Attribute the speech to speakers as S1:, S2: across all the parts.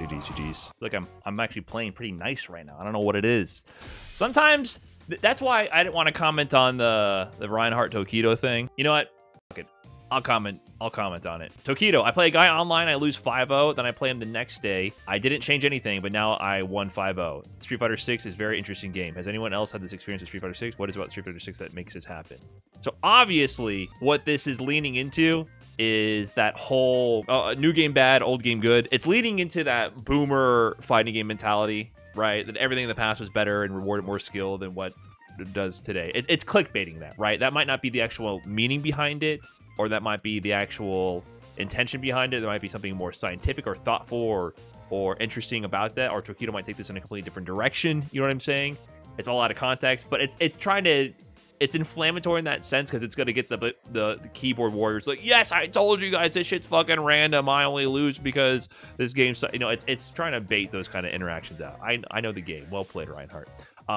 S1: GG's. Look, I'm actually playing pretty nice right now. I don't know what it is. Sometimes that's why I didn't want to comment on the Reinhardt Tokido thing. You know what? Fuck it. I'll comment on it. Tokido, I play a guy online, I lose 5-0, then I play him the next day. I didn't change anything, but now I won 5-0. Street Fighter 6 is a very interesting game. Has anyone else had this experience with Street Fighter 6? What is it about Street Fighter 6 that makes this happen? So obviously, what this is leaning into is that whole new game bad, old game good. It's leading into that boomer fighting game mentality, right? That everything in the past was better and rewarded more skill than what it does today. It's clickbaiting that, right? That might not be the actual meaning behind it, or that might be the actual intention behind it. There might be something more scientific or thoughtful or interesting about that, or Tokido might take this in a completely different direction. You know what I'm saying? It's all out of context, but it's trying to... It's inflammatory in that sense because it's going to get the keyboard warriors like, yes, I told you guys this shit's fucking random. I only lose because this game's, you know, it's trying to bait those kind of interactions out. I know the game. Well played, Reinhardt.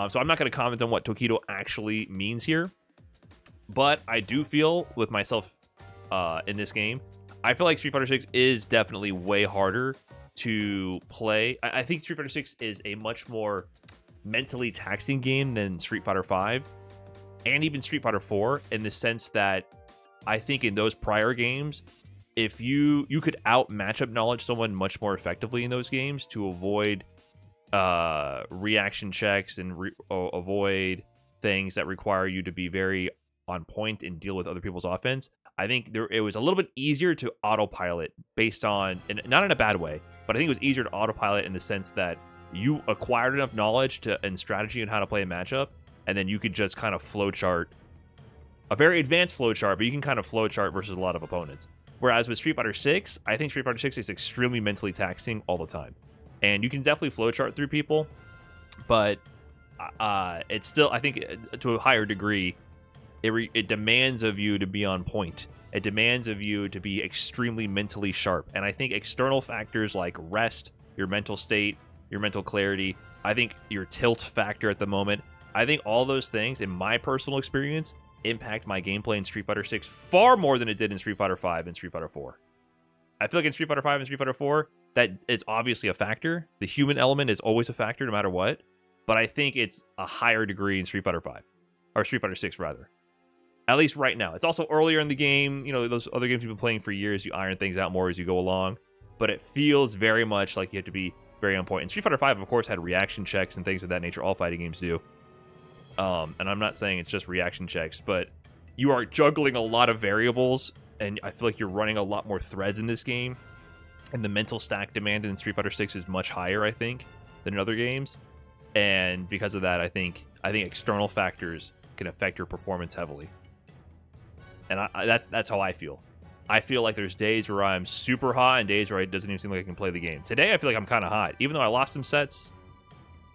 S1: So I'm not going to comment on what Tokido actually means here, but I do feel with myself in this game, I feel like Street Fighter 6 is definitely way harder to play. I think Street Fighter 6 is a much more mentally taxing game than Street Fighter 5. And even Street Fighter 4, in the sense that I think in those prior games, if you could out matchup knowledge someone much more effectively in those games to avoid reaction checks and avoid things that require you to be very on point and deal with other people's offense. I think it was a little bit easier to autopilot based on, and not in a bad way, but I think it was easier to autopilot in the sense that you acquired enough knowledge and strategy on how to play a matchup, and then you could just kind of flowchart, a very advanced flowchart, but you can kind of flowchart versus a lot of opponents. Whereas with Street Fighter 6, I think Street Fighter 6 is extremely mentally taxing all the time. And you can definitely flowchart through people, but it's still, I think, to a higher degree, it demands of you to be on point. It demands of you to be extremely mentally sharp. And I think external factors like rest, your mental state, your mental clarity, I think your tilt factor at the moment, I think all those things, in my personal experience, impact my gameplay in Street Fighter 6 far more than it did in Street Fighter 5 and Street Fighter 4. I feel like in Street Fighter 5 and Street Fighter 4, that is obviously a factor. The human element is always a factor no matter what. But I think it's a higher degree in Street Fighter 5. Or Street Fighter 6, rather. At least right now. It's also earlier in the game. You know, those other games you've been playing for years, you iron things out more as you go along. But it feels very much like you have to be very on point. And Street Fighter 5, of course, had reaction checks and things of that nature. All fighting games do. And I'm not saying it's just reaction checks, but you are juggling a lot of variables, and I feel like you're running a lot more threads in this game. And the mental stack demand in Street Fighter 6 is much higher, I think, than in other games. And because of that, I think external factors can affect your performance heavily. And that's how I feel. I feel like there's days where I'm super hot and days where it doesn't even seem like I can play the game. Today, I feel like I'm kind of hot. Even though I lost some sets,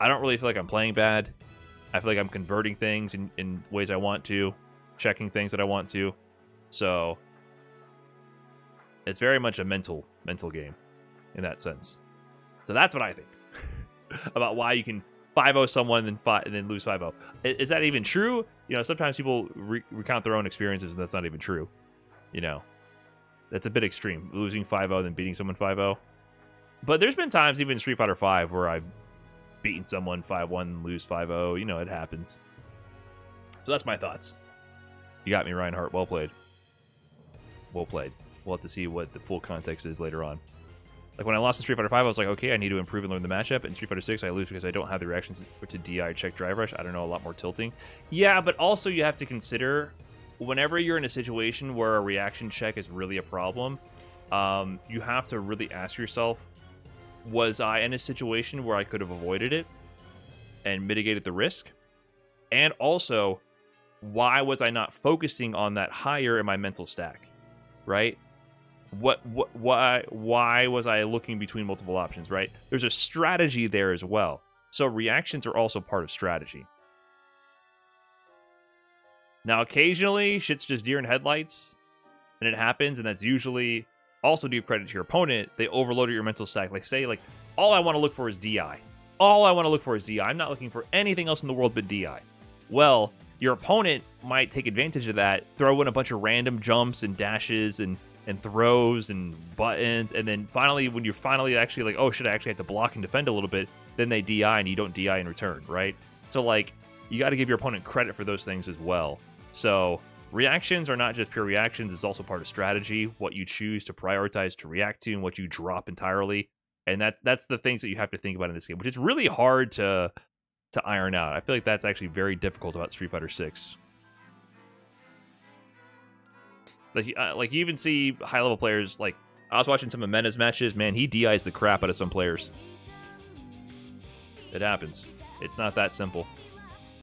S1: I don't really feel like I'm playing bad. I feel like I'm converting things in ways I want to, checking things that I want to. So it's very much a mental game in that sense. So that's what I think about why you can 5-0 someone and then lose 5-0. Is that even true? You know, sometimes people recount their own experiences and that's not even true. You know, that's a bit extreme, losing 5-0 then beating someone 5-0. But there's been times even in Street Fighter 5 where I've beaten someone 5-1 and lose 5-0. You know, it happens. So that's my thoughts. You got me, Reinhardt. Well played. Well played. We'll have to see what the full context is later on. Like when I lost in Street Fighter 5, I was like, okay, I need to improve and learn the matchup. In Street Fighter 6, I lose because I don't have the reactions to DI check drive rush. I don't know, a lot more tilting. Yeah, but also you have to consider whenever you're in a situation where a reaction check is really a problem, you have to really ask yourself, was I in a situation where I could have avoided it and mitigated the risk? And also, why was I not focusing on that higher in my mental stack, right? Why was I looking between multiple options, right? There's a strategy there as well. So reactions are also part of strategy. Now, occasionally, shit's just deer in headlights, and it happens, and that's usually... Also, do credit to your opponent. They overloaded your mental stack. Like, say, like, all I want to look for is DI. All I want to look for is DI. I'm not looking for anything else in the world but DI. Well, your opponent might take advantage of that, throw in a bunch of random jumps and dashes and and throws and buttons, and then finally, when you're finally actually like, oh shit, I actually have to block and defend a little bit, then they DI and you don't DI in return, right? So like, you got to give your opponent credit for those things as well. So reactions are not just pure reactions, it's also part of strategy, what you choose to prioritize to react to and what you drop entirely. And that's the things that you have to think about in this game, which is really hard to iron out. I feel like that's actually very difficult about Street Fighter 6. Like you even see high-level players, like, I was watching some of Mena's matches, man, he DIs the crap out of some players. It happens. It's not that simple.